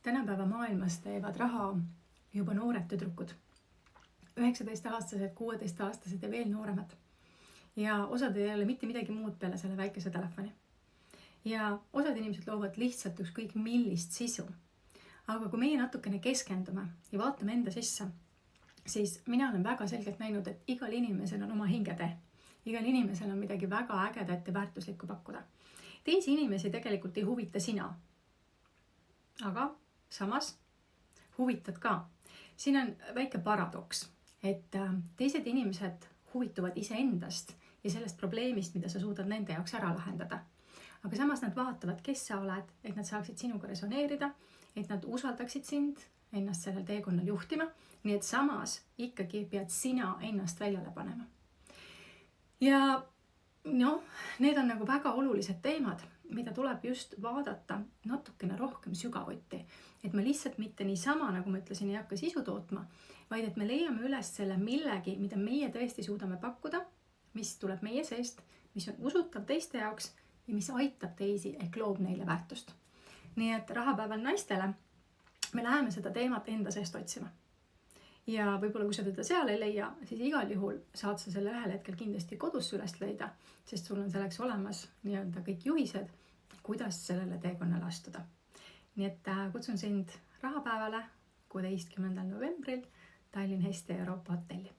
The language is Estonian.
Tänapäeva maailmas teevad raha juba noored tüdrukud. 19-aastased, 16-aastased ja veel nooremad. Ja osad ei ole mitte midagi muud peale selle väikese telefoni. Ja osad inimesed loovad lihtsalt ükskõik millist sisu. Aga kui meie natukene keskendume ja vaatame enda sisse, siis mina olen väga selgelt näinud, et igal inimesel on oma hingetee. Igal inimesel on midagi väga ägedat ja väärtuslikku pakkuda. Teisi inimesi tegelikult ei huvita sina. Aga samas huvitad ka. Siin on väike paradoks, et teised inimesed huvituvad iseendast ja sellest probleemist, mida sa suudad nende jaoks ära lahendada. Aga samas nad vaatavad, kes sa oled, et nad saaksid sinuga resoneerida, et nad usaldaksid sind, ennast sellel teekonnal juhtima, nii et samas ikkagi pead sina ennast väljale panema. Ja need on nagu väga olulised teemad, mida tuleb just vaadata natukene rohkem sügavuti. Et me lihtsalt mitte niisama, nagu ma ütlesin, ei hakka sisu tootma, vaid et me leiame üles selle millegi, mida meie tõesti suudame pakkuda, mis tuleb meie seest, mis on usutav teiste jaoks ja mis aitab teisi ehk loob neile väärtust. Nii et rahapäeval naistele me läheme seda teemat enda seest otsima. Ja võib-olla kui sa teda seal ei leia, siis igal juhul saad sa selle ühel hetkel kindlasti kodus üles leida, sest sul on selleks olemas kõik juhised, kuidas sellele teekonnale astuda. Nii et kutsun sind rahapäevale 16. novembril Tallinn Hesti Euroopa hotelli.